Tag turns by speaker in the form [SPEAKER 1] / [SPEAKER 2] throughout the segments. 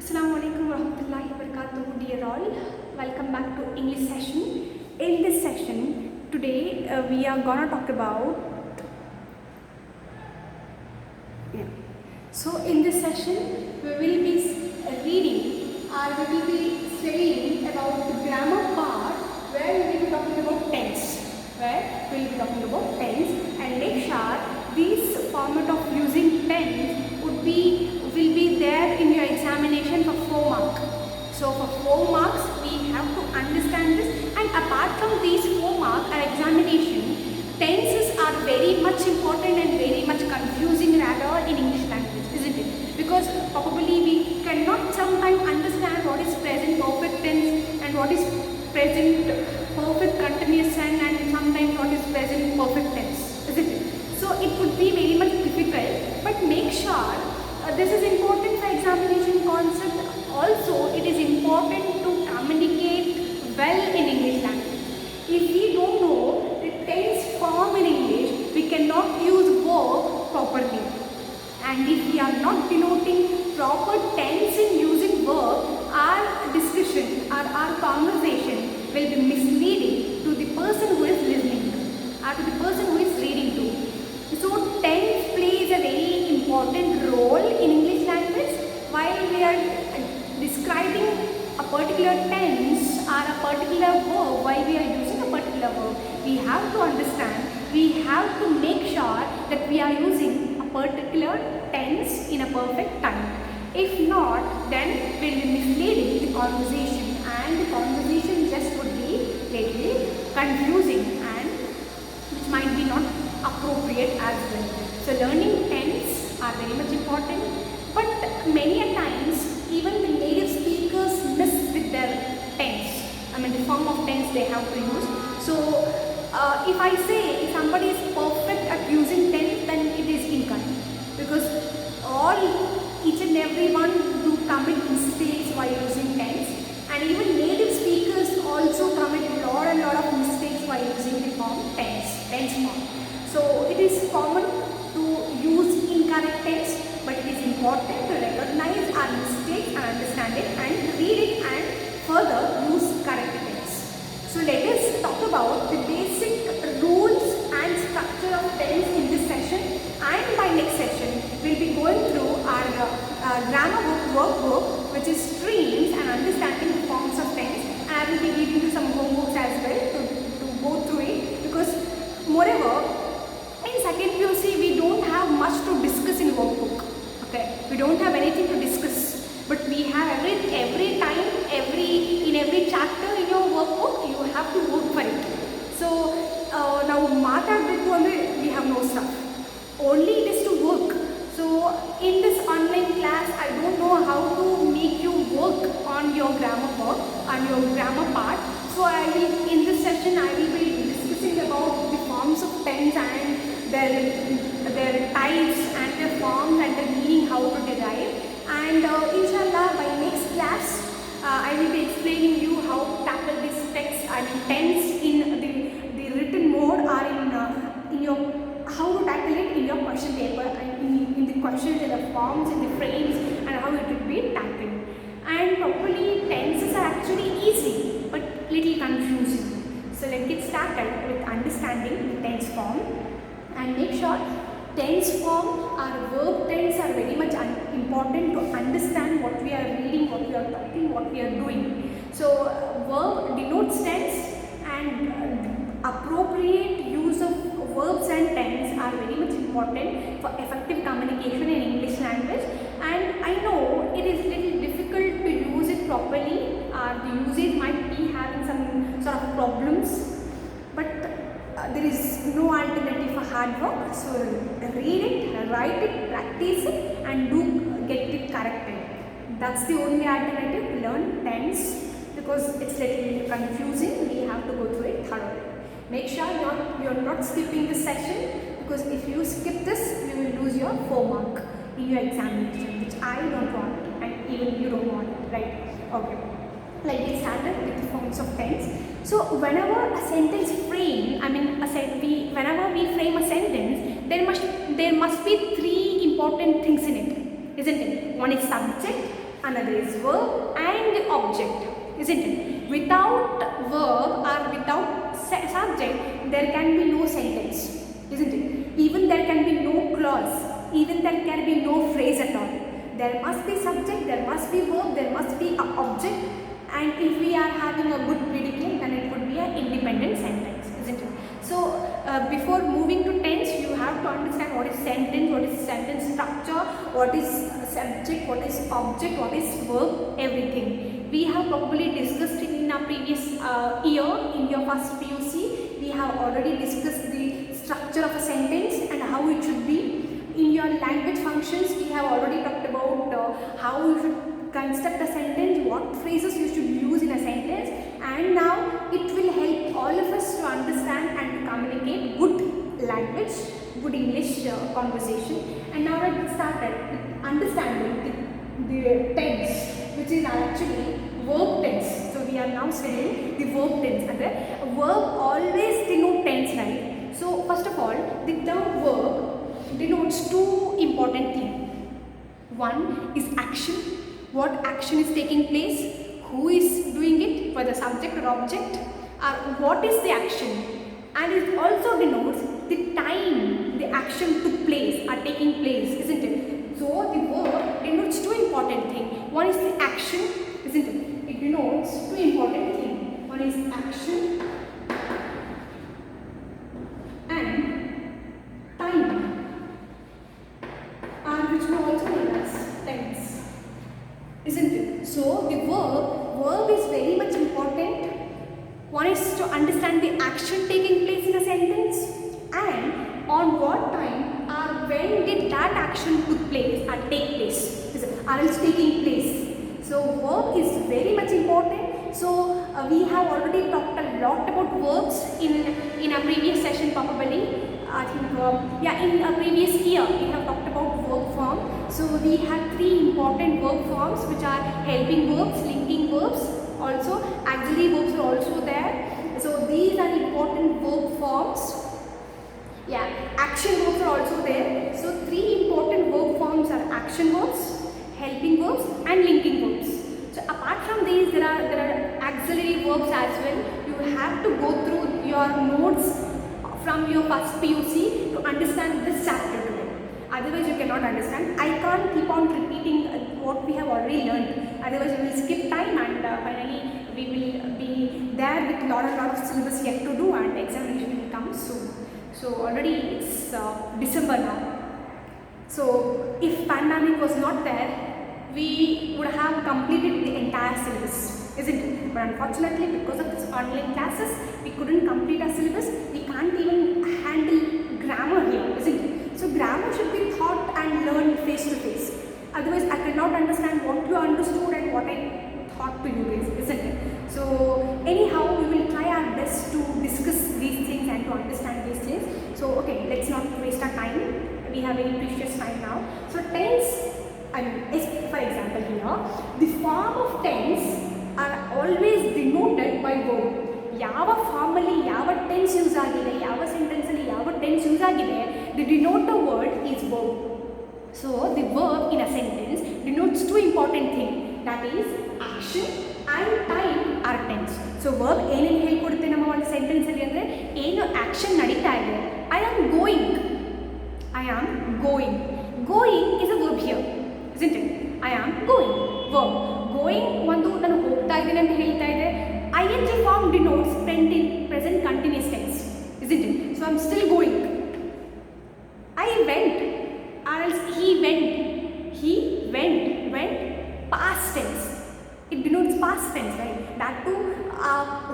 [SPEAKER 1] Assalamu alaikum warahmatullahi wabarakatuh, dear all. Welcome back to English session. In this session, today we are gonna talk about. So in this session, we will be reading or we will be studying about the grammar part, where we will be talking about tense. And make sure this format of using tense will be there in your examination for 4 marks. So for 4 marks we have to understand this, and apart from these 4 marks our examination, tenses are very much important and very much confusing rather in English language, isn't it? Because probably we cannot sometimes understand what is present perfect tense and what is present perfect continuous tense and sometimes what is present perfect tense, isn't it? So it would be very much difficult, but make sure this is important for examination concept. Also, it is important to communicate well in English language. If we don't know the tense form in English, we cannot use verb properly. And if we are not denoting proper tense in using verb, our discussion or our conversation will be misleading to the person who is listening to or to the person who is reading to. So tense plays a very important role in English language. While we are describing a particular tense or a particular verb, while we are using a particular verb, we have to understand, we have to make sure that we are using a particular tense in a perfect time. If not, then we will be misleading the conversation, and the conversation just would be little confusing and which might be not appropriate as well. So learning tense are very much important, but many a times even the native speakers miss with their tense. The form of tense they have to use. So if I say somebody is perfect at using tense, then it is incorrect, because each and everyone do commit mistakes while using tense, and even native speakers also commit a lot of mistakes while using the form tense form. So it is common to use incorrect tense, but it is important to recognize our mistakes and understand it and read it and further use correct tense. So let us talk about the basic rules and structure of tense in this session, and by next session we will be going through our grammar book workbook, which is streams and understanding the forms of tense, and I will be giving you some homeworks as well to go through it, because moreover in second PUC we don't have much to discuss in workbook. Okay, we don't have anything to discuss, but we have every time, in every chapter in your workbook you have to work for it. So now we have no stuff, only it is to work. So in this online class I don't know how to make you work on your grammar work, on your grammar part. So in this session I will be discussing about the forms of tense and their types and their forms and the meaning, how to derive. And inshallah by next class I will be explaining you how to tackle this text tense in the written mode, or in your how to tackle it in your question paper and in the questions, in the forms, in the frames, and how it will be tackled. And probably tenses are actually easy but little confusing. So let's get started with understanding the tense form, and make sure tense form or verb tense are very much important to understand what we are reading, what we are talking, what we are doing. So verb denotes tense, and appropriate use of verbs and tense are very much important for effective communication in English language. And I know it is little difficult to use it properly, or the usage might be having some sort of problems, but there is no alternative for hard work. So read it, write it, practice it, and do get it corrected. That's the only alternative. Learn tense, because it's little confusing. We have to go through it thoroughly. Make sure you are not skipping this session, because if you skip this you will lose your 4 mark in your examination, which I don't want, and even you don't want, right? Okay. Let's get started with the forms of tense. So whenever a sentence frame, whenever we frame a sentence, there must be 3 important things in it, isn't it? One is subject, another is verb and object, isn't it? Without verb or without subject, there can be no sentence, isn't it? Even there can be no clause, even there can be no phrase at all. There must be subject, there must be verb, there must be an object, and if we are having a good predicate, then it would be an independent sentence, isn't it? So before moving to tense, you have to understand what is sentence, what is sentence structure, what is subject, what is object, what is verb, everything. We have probably discussed it in our previous year in your first PUC. We have already discussed the structure of a sentence and how it should be. In your language functions, we have already talked about how you should construct a sentence, what phrases you should use in a sentence, and now it will help all of us to understand and communicate good language, good English conversation. And now let's start with understanding the tense, which is actually verb tense. So we are now studying the verb tense, and the verb always denote tense, right? So first of all, the term verb denotes two important things. One is action, what action is taking place, who is doing it, whether subject or object, or what is the action, and it also denotes the time the action took place or taking place, isn't it? So the verb denotes two important things. One is the action, isn't it? It denotes two important things. One is action and time, and which we also known as tense, isn't it? So the verb is very much important. One is to understand the action taking place in a sentence, and on what time or when did that action took place or take place, or else taking place. So verb is very much important. So we have already talked a lot about verbs in a previous session probably. I think in a previous year we have talked about verb form. So we have three important verb forms, which are helping verbs, linking verbs, also auxiliary verbs are also there. So these are important verb forms. Action verbs are also there. So three important verb forms are action verbs, helping verbs, and linking verbs. So apart from these, there are auxiliary verbs as well. You have to go through your notes from your first PUC to understand this chapter today. Otherwise you cannot understand. I can't keep on repeating what we have already learned. Otherwise we will skip time, and finally we will be there with lot of syllabus yet to do, and examination will come soon. So already it's December now. So if pandemic was not there, we would have completed the entire syllabus, isn't it? But unfortunately, because of this online classes, we couldn't complete our syllabus. We can't even handle grammar here, isn't it? So grammar should be taught and learned face to face. Otherwise, I cannot understand what you understood and what I taught to you guys, isn't it? So anyhow, we will try our best to discuss these things and to understand these things. So okay, let's not waste our time. We have very precious time now. So tense, for example here, the form of tense are always denoted by verb. ಯಾವ ಫಾರ್ಮಲ್ಲಿ ಯಾವ tense use ಆಗಿದೆ, ಯಾವ ಸೆಂಟೆನ್ಸಲ್ಲಿ ಯಾವ tense use ಆಗಿದೆ, the denoter word is verb. So the verb in a sentence denotes two important thing, that is action and time or tense. So verb ಏನೇನು ಹೇಳ್ಕೊಡುತ್ತೆ ನಮ್ಮ ಒಂದು ಸೆಂಟೆನ್ಸಲ್ಲಿ ಅಂದರೆ, ಏನು ಆ್ಯಕ್ಷನ್ ನಡೀತಾ ಇದೆ. I am going, going is a verb here, isn't it? I am going, verb. Going ಒಂದು ನಾನು ಹೋಗ್ತಾ ಇದ್ದೀನಿ ಅಂತ ಹೇಳ್ತಾ ಇದೆ. ing form denotes present continuous tense, isn't it? So I'm still going. I went, or else he went, past tense. It denotes past tense, right? That too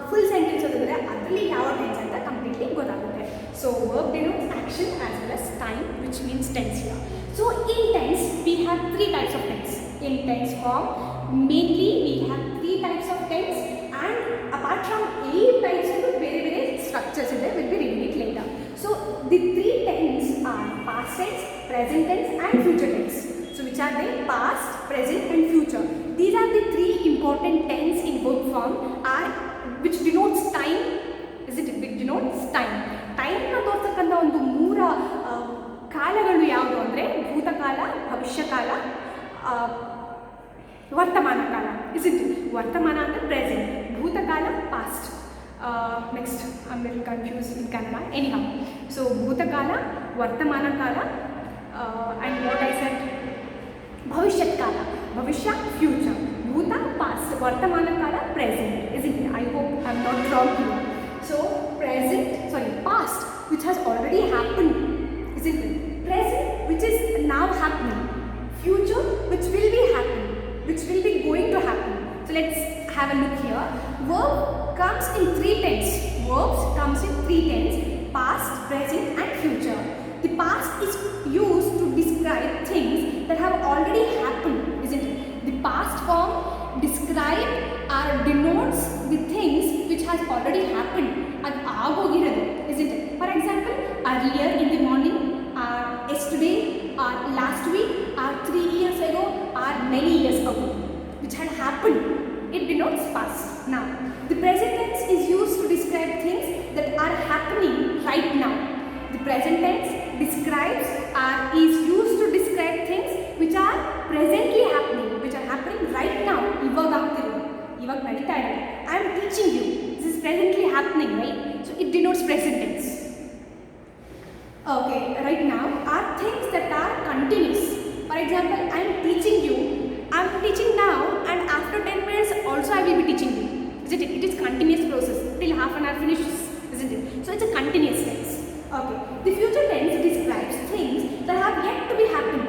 [SPEAKER 1] full sentence ಅದರಲ್ಲಿ ಅದರಲ್ಲಿ ಯಾವ tense ಅಂತ completely ಗೊತ್ತಾಗುತ್ತೆ. So verb denotes action as well as time, which means tense here. So in tense we have three types of tense. In tense form mainly we have three types of tense, and apart from 8 types of very structures in there, will be reading it later. So the three tense are past tense, present tense, and future tense. So which are they? Past, present, and future. These are the three important tense in verb form, are which denotes time, is it? Which denotes time. Time na ತೋರಿಸಕ್ಕಂಥ ಒಂದು ಮೂರ ಕಾಲಗಳು ಯಾವುದು ಅಂದರೆ ಭೂತಕಾಲ, ಭವಿಷ್ಯಕಾಲ, Vartamana Kala, isn't it? Vartamana the present, Bhutakala past. Next, I'm a little confused in Kannada. Anyhow, so Bhutakala, Vartamana Kala, and what I said, Bhavishyat Kala, Bhavishya future, Bhuta past, Vartamana Kala present, isn't it? I hope I'm not wrong here. So past which has already happened, isn't it? Present which is now happening, future which will be happening, which will be going to happen. So let's have a look here. Verb comes in 3 tense. Verbs comes in 3 tense: past, present and future. The past is used to describe things that have already happened, isn't it? The past form describe or denotes the things which has already happened. Adu agogiradu, isn't it? For example, earlier in the morning, or yesterday, or last week, or 3 years ago, or many years ago, which had happened. It denotes past. Now, the present tense is used to describe things that are happening right now. The present tense describes or is used to describe things which are presently happening, which are happening right now. Ivaga nadita ide. I am teaching you. This is presently happening, right? So it denotes present tense. Okay, right now are things that are continuous. For example, I am teaching you. I am teaching now, and after 10 minutes also I will be teaching you. Isn't it? It is continuous process till half an hour finishes, isn't it? So it's a continuous tense. Okay. The future tense describes things that have yet to be happened.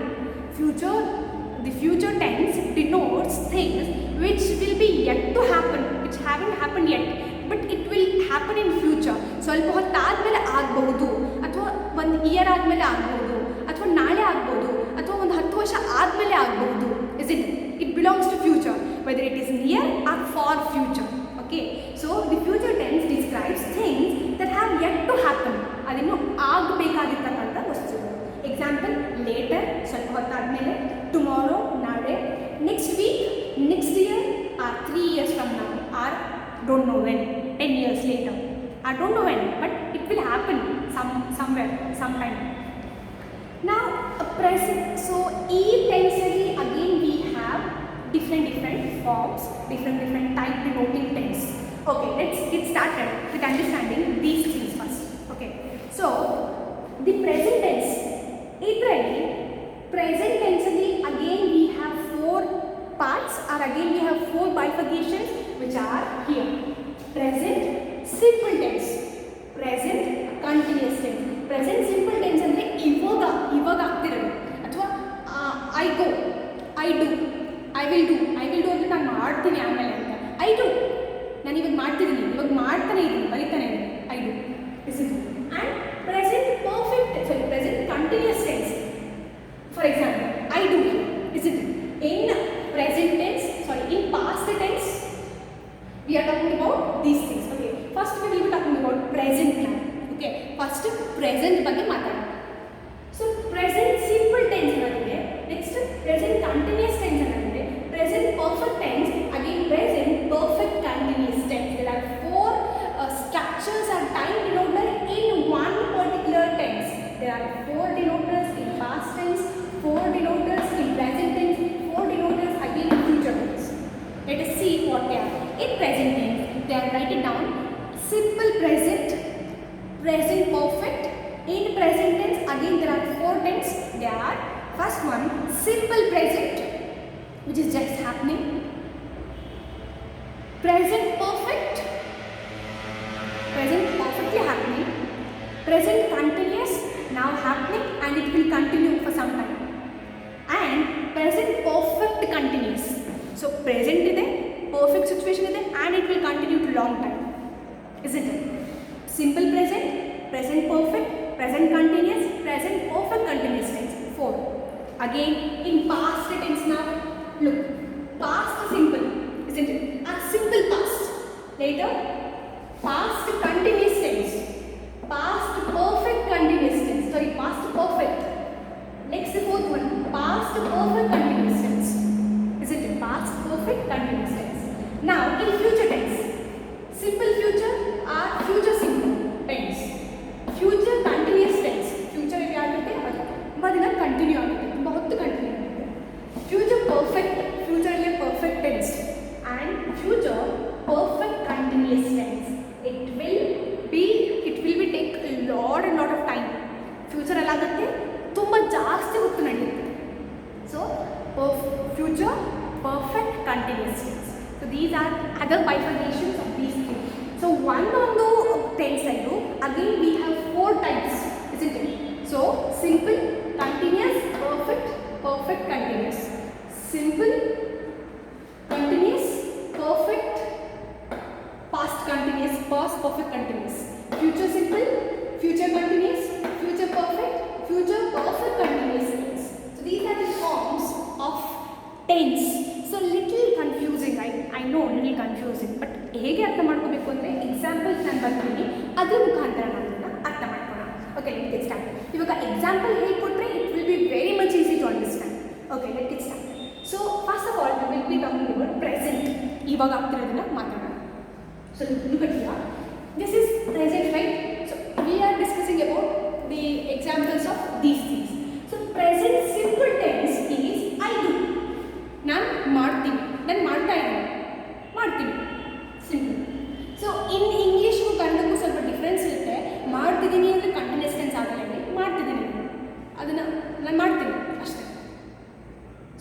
[SPEAKER 1] The future tense denotes things which will be yet to happen, which haven't happened yet, but it will happen in future. ಸ್ವಲ್ಪ ಹೊತ್ತಾದ್ಮೇಲೆ ಆಗಬಹುದು, ಅಥವಾ ಒಂದು year ಆದಮೇಲೆ ಆಗಬಹುದು, ಅಥವಾ ನಾಳೆ ಆಗಬಹುದು, ಅಥವಾ ಒಂದು 10 ವರ್ಷ ಆದಮೇಲೆ ಆಗಬಹುದು. Isn't it? It belongs to future, whether it is near or far future. Okay, so the future tense describes things that have yet to happen. ಅದನ್ನು ಆಗಬೇಕಾಗಿರ್ತಕ್ಕಂಥ ವಸ್ತುಗಳು. Example, later, ಸ್ವಲ್ಪ ಹೊತ್ತಾದ್ಮೇಲೆ, tomorrow, ನಾಳೆ, next week, next year, or 3 years from now, or don't know when, 10 years later. I don't know when, but it will happen somewhere, sometime. Now, a present. So, e-tensely again we have different forms, different type denoting tense. Okay, let's get started with understanding these things first. Okay, so the present tense. Literally, present tensely again we have 4 parts, or again we have 4 bifurcations which are here. Present simple tense, present continuous tense. Present simple tense ಅಂದ್ರೆ ಇವಾಗ ಆಗ್ತಿರೋದು, ಅಥವಾ I go, I do, I will do ಅಂದ್ರೆ ನಾನು ಮಾಡ್ತೀನಿ ಆಮೇಲೆ ಅಂತ. I do, ನಾನು ಇವಾಗ ಮಾಡ್ತಿದ್ದೀನಿ, ಇವಾಗ ಮಾಡ್ತಾನೆ ಇದ್ದೀನಿ, ಬರೀತಾನೆ ಇದ್ದೀನಿ. I do. And present present continuous tense. For example, I do, isn't it? In past tense, we are talking about these things. Okay, first we will be talking about present now. Okay, first present ಬಗ್ಗೆ ಮಾತಾಡೋಣ. So present simple tense ಅನ್ನೋದಿದೆ, next present continuous tense ಅನ್ನೋದಿದೆ, present perfect tense, again present perfect continuous tense. There are 4 structures or time denoter in one particular tense. There are 4 denoters in past tense, 4 denoters in present tense, 4 denoters again in future tense. Let us see what they are. In present tense, they are write it down: simple present, present perfect. In present tense, again there are 4 tense. They are, first one, simple present, which is just happening. Present perfect, present perfectly happening. Present continuous, now happening and it will continue for some time. And present perfect continuous. So present ide, perfect situation ide, and it will continue to long time, isn't it? Simple present, present perfect, present continuous, present perfect continuous tense. 4. Again in past tense now, look, past simple, isn't it? A simple past. Later, past continuous tense, past perfect continuous tense. Sorry, past perfect. Next, the 4th one, past perfect continuous tense. Isn't it? Past perfect continuous tense. Now, in future tense, simple future or future simple tense. Future continuous tense. Future ಇಲ್ಲಿ ಆಗುತ್ತೆ, ಅದು ದಿನ continue ಆಗುತ್ತೆ, ತುಂಬ ಹೊತ್ತು continue ಆಗುತ್ತೆ. Future perfect, ಫ್ಯೂಚರಲ್ಲೇ perfect perfect continuous tense. So these are other bifurcations of these three. So one on the tense side, again we have 4 types, isn't it? So simple, continuous, perfect, perfect continuous. Simple, continuous, perfect, past continuous, past perfect continuous. Future simple, future continuous, future perfect, future perfect continuous tense. So these are the forms of tense. So little confusing, I know little confusing, but ಹೇಗೆ ಅರ್ಥ ಮಾಡ್ಕೋಬೇಕು ಅಂದರೆ examples ನಾನು ಬರ್ತೀನಿ, ಅದ್ರ ಮುಖಾಂತರ ನಾವು ಅದನ್ನು ಅರ್ಥ ಮಾಡ್ಕೊಳ್ಳೋಣ. Okay, let get start. ಇವಾಗ ಎಕ್ಸಾಂಪಲ್ ಹೇಗೆ ಕೊಟ್ಟರೆ it will be very much easy to understand. Okay, let get start. So first of all will be talking about present. ಇವಾಗ ಆಗ್ತಿರೋದನ್ನ ಮಾತಾಡೋಣ. So look at here, this is present, right? So we are discussing about the examples of these things. So present simple tense is I do. ನಾನು ಮಾಡ್ತೀನಿ, ನಾನು ಮಾಡ್ತಾ ಇದ್ದೀನಿ, ಮಾಡ್ತೀನಿ, simple. So in ಇಂಗ್ಲೀಷ್ಗೂ ಕನ್ನಡಕ್ಕೂ ಸ್ವಲ್ಪ ಡಿಫ್ರೆನ್ಸ್ ಇರುತ್ತೆ. ಮಾಡ್ತಿದ್ದೀನಿ ಅಂದರೆ ಕಂಟಿನ್ಯೂಸ್ ಟೆನ್ಸ್ ಆಗಲ್ಲ, ಮಾಡ್ತಿದ್ದೀನಿ ಅದನ್ನು ನಾನು ಮಾಡ್ತೀನಿ ಅಷ್ಟೇ.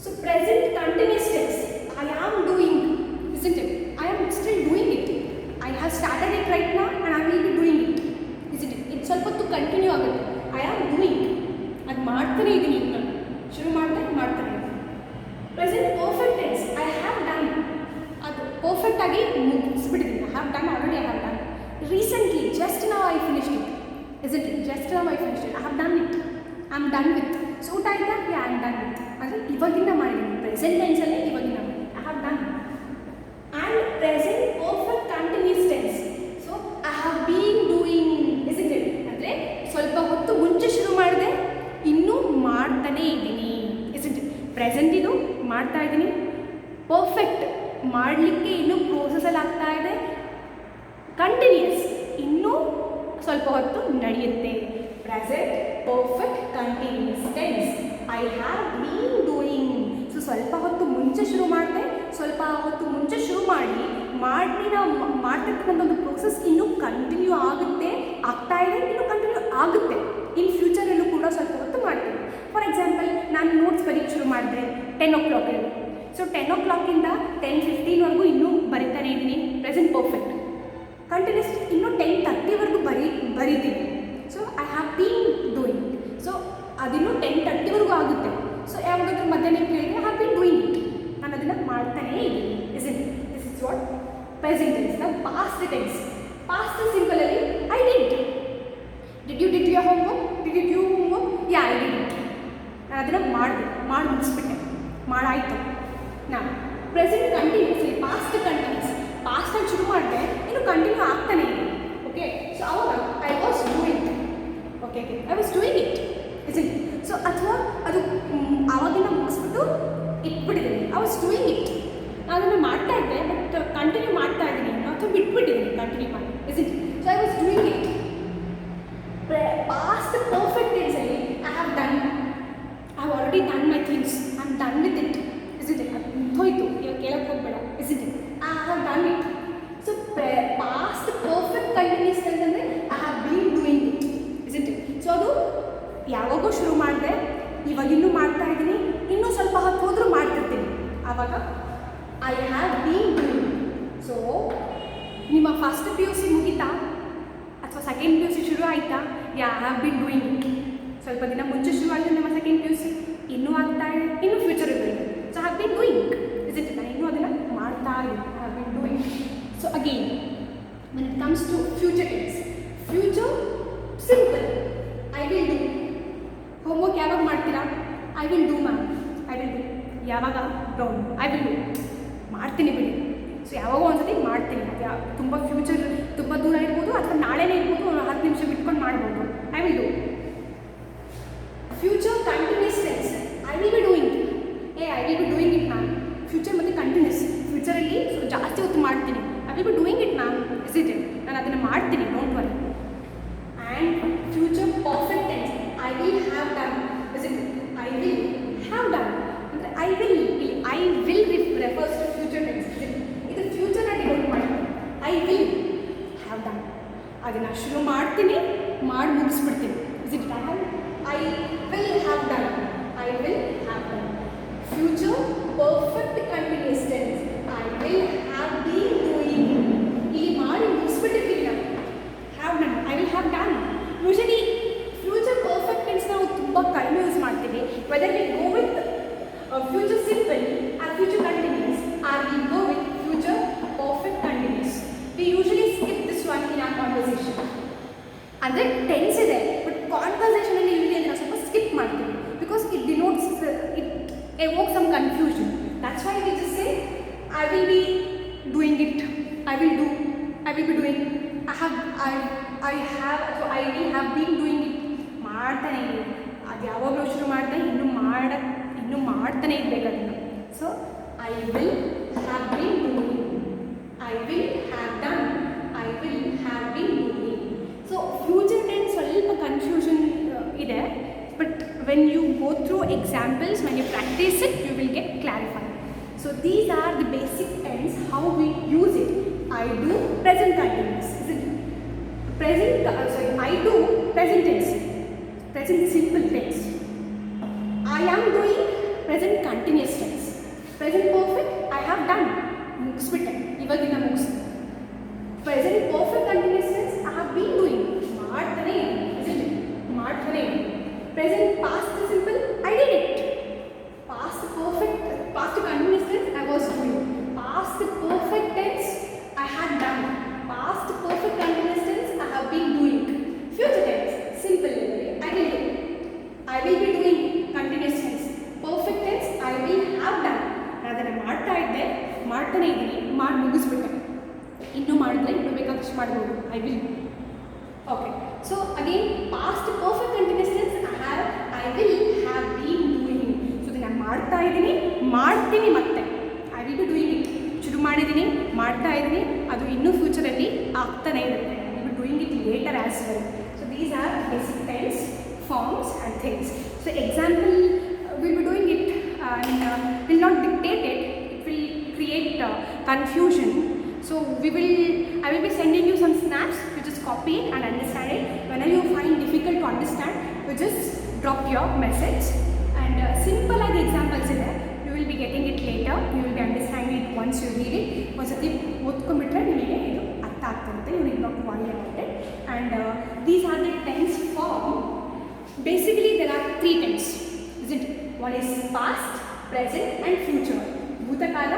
[SPEAKER 1] So present continuous tense, I am doing, isn't it? I am still doing it. I have started it right now and I will be doing it, isn't it? ಇದು ಸ್ವಲ್ಪ ಹೊತ್ತು ಕಂಟಿನ್ಯೂ ಆಗುತ್ತೆ. ಐ ಆಮ್ ಡೂಯಿಂಗ್, ಅದು ಮಾಡ್ತಾನೆ ಇದ್ದೀನಿ, ಈಗ ನಾನು ಶುರು ಮಾಡ್ತಾನೆ ಇದ್ದೀನಿ. Present perfect tense, I have done, ಅದು ಪರ್ಫೆಕ್ಟ್ ಆಗಿ ಮುಗಿಸ್ಬಿಟ್ಟಿದ್ದೀನಿ. I have done, already I have done. Recently, just now I finished it, isn't it? Just now I finished it, I have done it, I am done with. So ಊಟ ಆಯ್ತಾ? I am done with, ಅಂದರೆ ಇವಾಗಿಂದ ಮಾಡಿದ್ದೀನಿ, present ಟೆನ್ಸಲ್ಲೇ ಇವಾಗಿಂದ ಮಾಡಿ, I have done. And present perfect continuous tense, so I have been doing, isn't it? ಅಂದರೆ ಸ್ವಲ್ಪ ಹೊತ್ತು ಮುಂಚೆ ಶುರು ಮಾಡಿದೆ, ಇನ್ನೂ ಮಾಡ್ತಾನೇ ಇದ್ದೀನಿ, isn't it? ಪ್ರೆಸೆಂಟ್ ಇದು ಮಾಡ್ತಾ ಇದ್ದೀನಿ, ಪರ್ಫೆಕ್ಟ್ ಮಾಡಲಿಕ್ಕೆ ಇನ್ನೂ ಪ್ರೋಸೆಸಲ್ಲಿ ಆಗ್ತಾ ಇದೆ, ಕಂಟಿನ್ಯೂಸ್ ಇನ್ನೂ ಸ್ವಲ್ಪ ಹೊತ್ತು ನಡೆಯುತ್ತೆ. Present perfect continuous tense, I have been doing. So ಸ್ವಲ್ಪ ಹೊತ್ತು ಮುಂಚೆ ಶುರು ಮಾಡಿದೆ, ಸ್ವಲ್ಪ ಹೊತ್ತು ಮುಂಚೆ ಶುರು ಮಾಡಿ ನಾವು ಮಾಡ್ತಿರ್ತಕ್ಕಂಥ ಒಂದು ಪ್ರೋಸೆಸ್ ಇನ್ನೂ ಕಂಟಿನ್ಯೂ ಆಗುತ್ತೆ, ಆಗ್ತಾ ಇದೆ, ಇನ್ನೂ ಕಂಟಿನ್ಯೂ ಆಗುತ್ತೆ. ಇನ್ ಫ್ಯೂಚರಲ್ಲೂ ಕೂಡ ಸ್ವಲ್ಪ ಹೊತ್ತು ಮಾಡ್ತೀನಿ. ಫಾರ್ ಎಕ್ಸಾಂಪಲ್, ನಾನು ನೋಟ್ಸ್ ಬರೀಕ್ಕೆ ಶುರು ಮಾಡಿದೆ 10 o'clock. ಸೊ 10 o'clock-ಇಂದ 10:15 ಇನ್ನೂ ಬರೀತಾನೆ ಇದ್ದೀನಿ, ಪ್ರೆಸೆಂಟ್ ಪರ್ಫೆಕ್ಟ್. ಕಂಟಿನ್ಯೂಸ್ ಇನ್ನೂ 10:30 ಬರೀತೀನಿ. So I have been doing. So ಅದಿನ್ನೂ 10:30 ಆಗುತ್ತೆ. ಸೊ ಯಾವಾಗಾದ್ರೂ ಮಧ್ಯಾಹ್ನ ಕೇಳಿದ್ರೆ I have been doing it, ನಾನು ಅದನ್ನು ಮಾಡ್ತಾನೇ ಇದ್ದೀನಿ, isn't it? This is what present tense. Now past tense, past simple ಅಲ್ಲಿ I did. Did you your homework? Did you do homework? Yeah, I did it. ನಾನು ಅದನ್ನು ಮಾಡಿ ಮುಗಿಸ್ಬಿಟ್ಟೆ, ಮಾಡಾಯಿತು. ನಾ present continuously, past continuous, ಪಾಸ್ಟಲ್ಲಿ ಶುರು ಮಾಡಿದೆ, ಇನ್ನು ಕಂಟಿನ್ಯೂ ಆಗ್ತಾನೆ ಇದೆ. ಓಕೆ, ಸೊ ಅವಾಗ I was doing, okay I was doing it, isn't it? So ಅಥವಾ ಅದು ಆವಾಗಿನ ಮುಗಿಸ್ಬಿಟ್ಟು ಇಟ್ಬಿಟ್ಟಿದ್ದೀನಿ, ಐ ವಾಸ್ ಡೂಯಿಂಗ್ ಇಟ್, ನಾನು ಅದನ್ನು ಮಾಡ್ತಾ ಇದ್ದೆ, ಬಟ್ ಕಂಟಿನ್ಯೂ ಮಾಡ್ತಾ ಇದ್ದೀನಿ, ಅಥವಾ ಬಿಟ್ಬಿಟ್ಟಿದ್ದೀನಿ ಕಂಟಿನ್ಯೂ ಮಾಡಿ, isn't it? So I was doing it. Past perfect ಟೆನ್ಸಲ್ಲಿ I have done, I have already done my things, I am done with it, isn't it? ಅದು ಹೋಯ್ತು, ಇವಾಗ ಕೇಳಕ್ಕೆ ಹೋಗಬೇಡ, isn't it? I have done it. So past perfect continuous tense ಅಂದರೆ I have been doing it, isn't it? So ಅದು ಯಾವಾಗೋ ಶುರು ಮಾಡಿದೆ, ಇವಾಗಿನ್ನೂ ಮಾಡ್ತಾ ಇದ್ದೀನಿ, ಇನ್ನೂ ಸ್ವಲ್ಪ ಹೊತ್ತು ಹೋದರೂ ಮಾಡ್ತಿರ್ತೀನಿ, ಆವಾಗ I have been doing. So ನಿಮ್ಮ ಫಸ್ಟ್ PUC ಮುಗಿತಾ ಅಥವಾ ಸೆಕೆಂಡ್ PUC ಶುರು ಆಯಿತಾ? I have been doing it. ಸ್ವಲ್ಪ ದಿನ ಮುಂಚೆ ಶುರು ಆಯಿತು ನಿಮ್ಮ ಸೆಕೆಂಡ್ PUC, ಇನ್ನೂ ಆಗ್ತಾ ಇದೆ, ಇನ್ನೂ ಫ್ಯೂಚರ್ ಇದೆ. So I have been doing, isn't it? ನಾನು ಇನ್ನೂ ಅದನ್ನು ಮಾಡ್ತಾ ಇದ್ದೀನಿ, I have been doing. So again when it comes to future tense, future simple, I will do. Homework ಯಾವಾಗ ಮಾಡ್ತೀರಾ? I will do ma'am, I will do. ಯಾವಾಗ? Down, I will do, ಮಾಡ್ತೀನಿ ಬಿಡಿ. ಸೊ ಯಾವಾಗ ಒಂದ್ಸತಿ ಮಾಡ್ತೀನಿ, ಅದು ತುಂಬ ಫ್ಯೂಚರ್ ತುಂಬ ದೂರ ಇರ್ಬೋದು, ಅಥವಾ ನಾಳೆನೇ ಇರ್ಬೋದು, 10 ನಿಮಿಷ ಬಿಟ್ಕೊಂಡು ಮಾಡ್ಬೋದು. I will do. Future continuous tense, I will be doing. I will be doing it ma'am. Future ಮತ್ತು ಕಂಟಿನ್ಯೂಸ್, ಫ್ಯೂಚರಲ್ಲಿ ಜಾಸ್ತಿ ಹೊತ್ತು ಮಾಡ್ತೀನಿ, I will be doing it ma'am, isn't it? ನಾನು ಅದನ್ನು ಮಾಡ್ತೀನಿ, don't worry. And future perfect tense, I will have done, isn't it? I will have done ಅಂದರೆ I will refers to future tense. ಇದು ಫ್ಯೂಚರ್ನ ಡಿನೋಟ್ ಮಾಡ್ತೀನಿ. I will have done, ಅದನ್ನು ಶುರು ಮಾಡ್ತೀನಿ, ಮಾಡಿ ಮುಗಿಸ್ಬಿಡ್ತೀನಿ, isn't it? I will have done, I will have done. Future perfect continuous will have been doing. ಇಲ್ಲಿ ಮಾಡಿ ಮುಗಿಸ್ಬಿಟ್ಟಿರ್ತೀವಿ ನಾವು. Have done. I will have done. Usually future perfect tense ನಾವು ತುಂಬ ಕಡಿಮೆ ಯೂಸ್ ಮಾಡ್ತೀವಿ. Whether we go with future simple or future continuous, or we go with future perfect continuous. We usually skip this one in our conversation. ಅಂದರೆ tense ಇದೆ, but ಕಾನ್ವರ್ಸೇಷನಲ್ಲಿ usually ಅಂದರೆ ಸ್ವಲ್ಪ skip ಮಾಡ್ತೀವಿ because it denotes it evokes some confusion. That's why we just say I will be doing it, I will do, I will be doing, I will have been doing it. ಮಾಡ್ತಾನೆ ಇದೆ, ಅದು ಯಾವಾಗಲೂ ಶುರು ಮಾಡ್ತಾನೆ ಇನ್ನೂ ಮಾಡ್ತಾನೆ ಇರಬೇಕು ಅದನ್ನು. So I will have been doing, I will have done, I will have been doing. So future tense ಸ್ವಲ್ಪ ಕನ್ಫ್ಯೂಷನ್ ಇದೆ, but when you go through examples, when you practice it, you will get clarified. So these are the basic tense, how we use it. I do present continuous, is it? I do present tense, present simple tense. I am doing present continuous tense. Present perfect, I have done, ಮುಗಿಸ್ಬಿಟ್ಟೆ, ಇವಾಗಿನ ಮುಗಿಸ್ತು. Present perfect continuous tense, I have been doing, ಮಾಡ್ತಾನೆ ಇದೆ, ಮಾಡ್ತಾನೆ ಇದೆ. Present past simple, I did it. Past perfect, past continuous tense, I was doing. Past perfect tense, I had done. Past perfect continuous tense, I have been doing. Future tense, simple, I will do. I will be doing continuous tense. Perfect tense, I will have done. ಅದನ್ನು ಮಾಡ್ತಾ ಇದ್ದೆ, ಮಾಡ್ತಾನೆ ಇದ್ದೀನಿ, ಮಾಡಿ ಮುಗಿಸ್ಬಿಟ್ಟೆ, ಇನ್ನೂ ಮಾಡಿದ್ರೆ ಇನ್ನೂ ಬೇಕಾದಷ್ಟು ಮಾಡ್ಬೋದು. I will. Okay, so again, past perfect continuous tense, I will have been doing. So ಇದನ್ನು ಮಾಡ್ತಾ ಇದ್ದೀನಿ, ಮಾಡ್ತೀನಿ, ಮತ್ತೆ I will be doing it. ಶುರು ಮಾಡಿದ್ದೀನಿ, ಮಾಡ್ತಾ ಇದ್ದೀನಿ, ಅದು ಇನ್ನೂ ಫ್ಯೂಚರಲ್ಲಿ ಆಗ್ತಾನೆ ಇರುತ್ತೆ. I will be doing it later as well. So these are basic tense forms and things. So example, we'll be doing it and will not dictate it. It will create confusion. So I will be sending you some snaps. You just copy it and understand it. Whenever you find difficult to understand, you just drop your message. And simple as examples in there, you will be getting it later. You will be understanding it once you read it. Once ಓದ್ಕೊಂಡ್ಬಿಟ್ರೆ ನಿಮಗೆ ಇದು ಅರ್ಥ ಆಗ್ತಿರುತ್ತೆ. You need not worry about it. And these are the tense form. Basically, there are 3 tense. Isn't it? One is past, present, and future. ಭೂತಕಾಲ,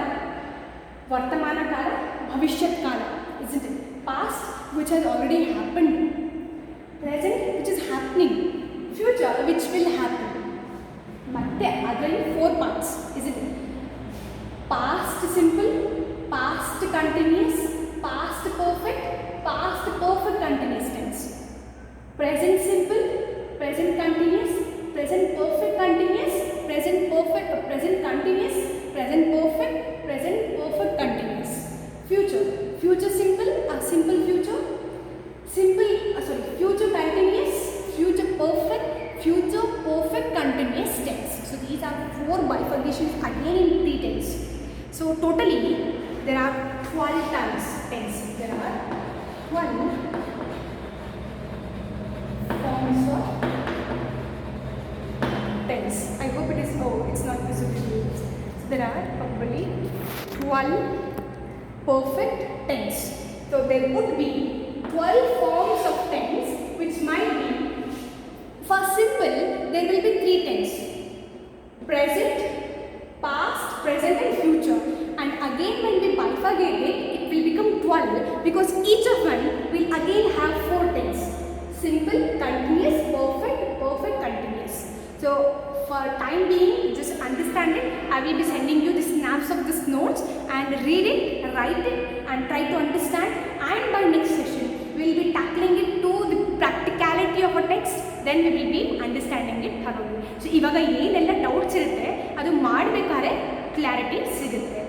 [SPEAKER 1] ವರ್ತಮಾನ ಕಾಲ, ಭವಿಷ್ಯತ್ ಕಾಲ. Isn't it? Past, which has already happened. Present, which is happening. Future, which will happen. ಮತ್ತೆ ಅದರಲ್ಲಿ 4 parts. Isn't it? Past simple, past continuous, past perfect continuous tense. Present simple, present continuous, present perfect continuous, present perfect, present continuous, present perfect, present perfect continuous. Future simple, simple future, future continuous, future perfect continuous tense. So these are 4 bifurcations again in 3 tense. So totally there are 12 times tense. There are 12 forms of tense. I hope it is, it's not visible. So there are probably 12 perfect tense. So there would be 12 forms of tense, which might be, for simple, there will be 3 tense. Present, past, present and future. And again when we bifurcate it, it will become 12 because each of them will again have 4 tense. Simple, continuous, perfect, continuous. So for time being, just understand it. I will be sending you the snaps of these notes and read it, write it and try to understand. And by next session, we will be tackling it to the practicality of a text. Then we will be understanding it thoroughly. So ಇವಾಗ ಏನೆಲ್ಲ doubts ಇರುತ್ತೆ ಅದು ಮಾಡಬೇಕಾದ್ರೆ clarity ಸಿಗುತ್ತೆ.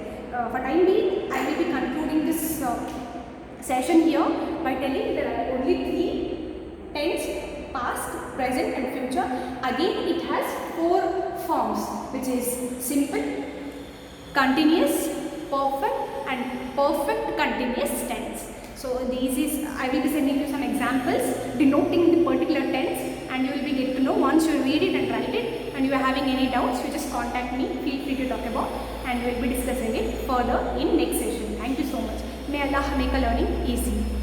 [SPEAKER 1] For time being, I will be concluding this session here by telling there are only 3 tense: past, present and future. Again, it has 4 forms, which is simple, continuous, perfect and perfect continuous tense. So these is, I will be sending you some examples denoting the particular tense, and you will be get to know once you read it and write it. And you are having any doubts, you just contact me. Feel free to talk about, and we will be discussing it further in next session. May Allah make our learning easy.